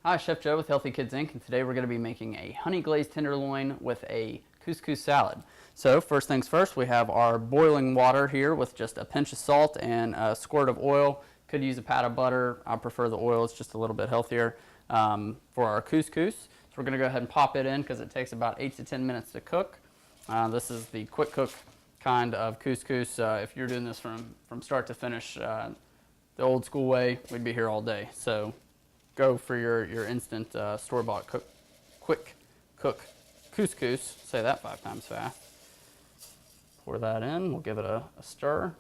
Hi, Chef Joe with Healthy Kids Inc. and today we're going to be making a honey glazed tenderloin with a couscous salad. So first things first, we have our boiling water here with just a pinch of salt and a squirt of oil. Could use a pat of butter. I prefer the oil, it's just a little bit healthier for our couscous. So we're going to go ahead and pop it in because it takes about 8 to 10 minutes to cook. This is the quick cook kind of couscous. If you're doing this from start to finish the old school way, we'd be here all day. So go for your instant store-bought quick cook couscous. Say that 5 times fast. Pour that in. We'll give it a stir.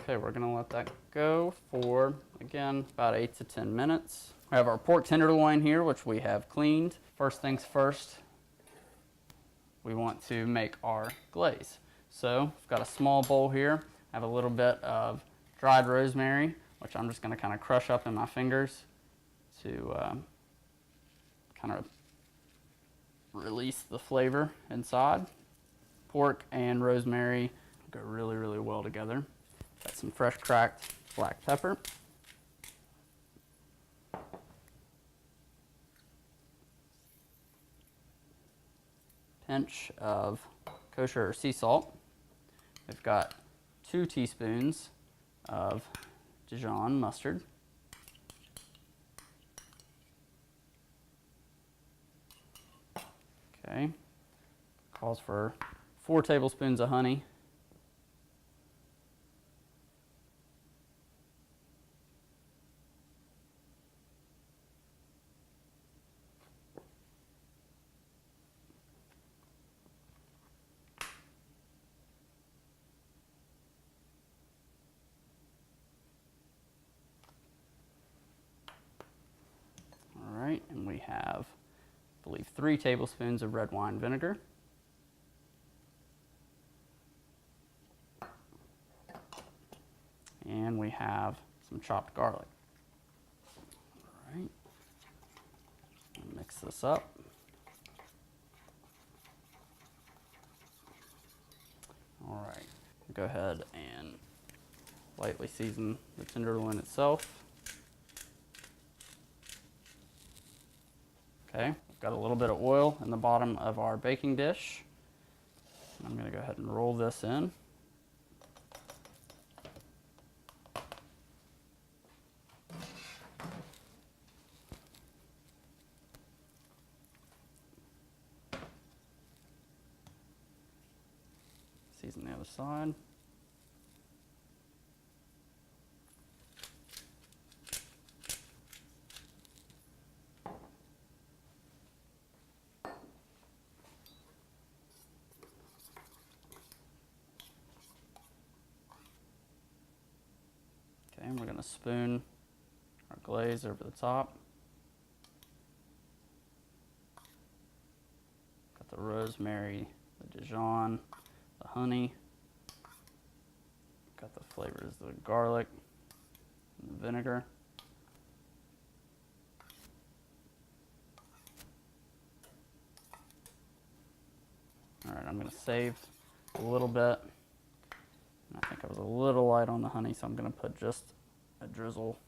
Okay, we're going to let that go for, again, about 8 to 10 minutes. We have our pork tenderloin here, which we have cleaned. First things first, we want to make our glaze. So I've got a small bowl here. I have a little bit of dried rosemary, which I'm just going to kind of crush up in my fingers to kind of release the flavor inside. Pork and rosemary go really, really well together. Got some fresh cracked black pepper. Pinch of kosher or sea salt. We've got 2 teaspoons of Dijon mustard. Okay, calls for 4 tablespoons of honey. And we have, I believe, 3 tablespoons of red wine vinegar. And we have some chopped garlic. All right. Mix this up. All right. Go ahead and lightly season the tenderloin itself. Okay, we've got a little bit of oil in the bottom of our baking dish. I'm going to go ahead and roll this in. Season the other side. And we're going to spoon our glaze over the top. Got the rosemary, the Dijon, the honey. Got the flavors, the garlic, and the vinegar. All right, I'm going to save a little bit. I think I was a little light on the honey, so I'm going to put just a drizzle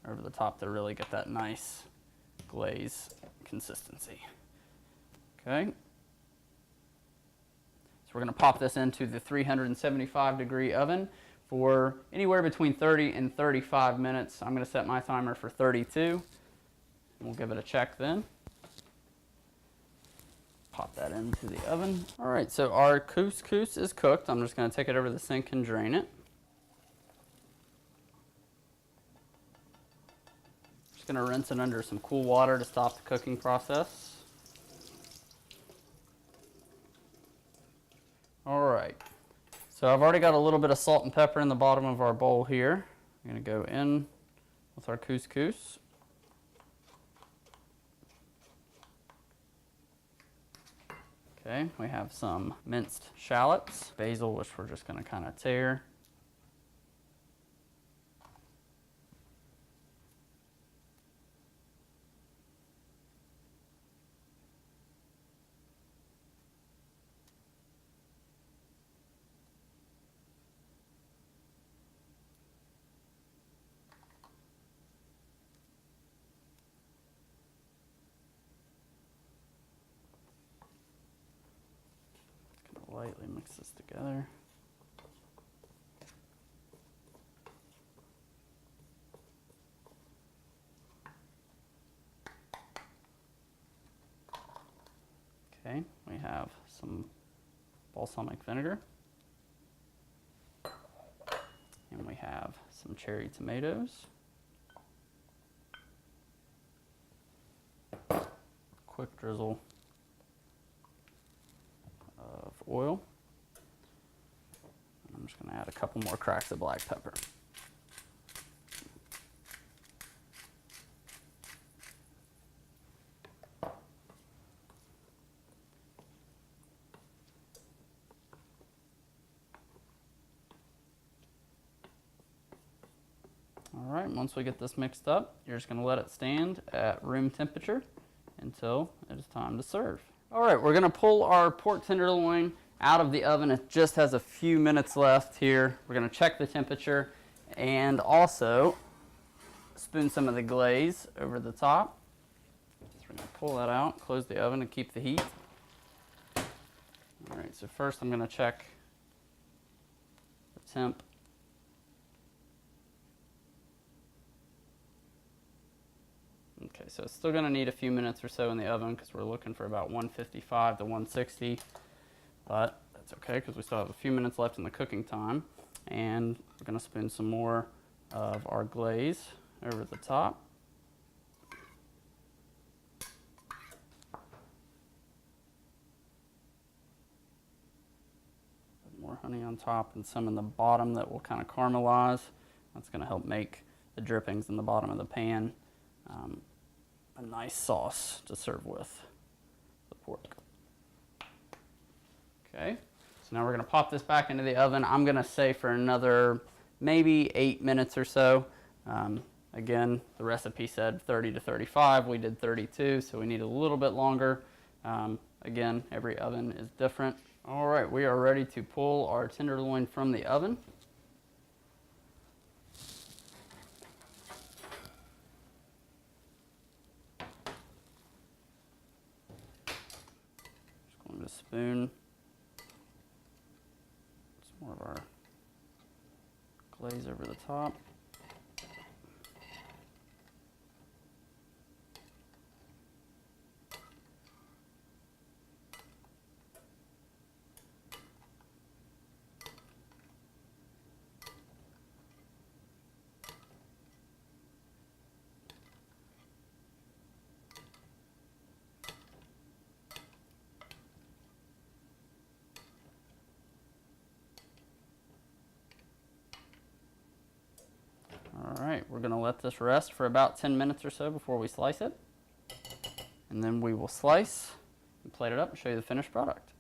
over the top to really get that nice glaze consistency. Okay. So we're going to pop this into the 375-degree oven for anywhere between 30 and 35 minutes. I'm going to set my timer for 32. We'll give it a check then. Pop that into the oven. All right, so our couscous is cooked. I'm just going to take it over the sink and drain it. Just going to rinse it under some cool water to stop the cooking process. All right, so I've already got a little bit of salt and pepper in the bottom of our bowl here. I'm going to go in with our couscous. Okay, we have some minced shallots, basil, which we're just going to kind of tear. lightly mix this together. Okay, we have some balsamic vinegar. And we have some cherry tomatoes. Quick drizzle of oil. And I'm just going to add a couple more cracks of black pepper. All right, once we get this mixed up, you're just going to let it stand at room temperature until it is time to serve. All right, we're going to pull our pork tenderloin out of the oven. It just has a few minutes left here. We're going to check the temperature and also spoon some of the glaze over the top. So we're going to pull that out, close the oven to keep the heat. All right, so first I'm going to check the temp. Okay, so it's still going to need a few minutes or so in the oven because we're looking for about 155 to 160, but that's okay because we still have a few minutes left in the cooking time. And we're going to spoon some more of our glaze over the top. Put more honey on top and some in the bottom that will kind of caramelize. That's going to help make the drippings in the bottom of the pan a nice sauce to serve with the pork. Okay, so now we're going to pop this back into the oven. I'm going to say for another maybe 8 minutes or so. Again, the recipe said 30 to 35. We did 32, so we need a little bit longer. Again, every oven is different. All right, we are ready to pull our tenderloin from the oven. A spoon, some more of our glaze over the top. All right, we're going to let this rest for about 10 minutes or so before we slice it. And then we will slice and plate it up and show you the finished product.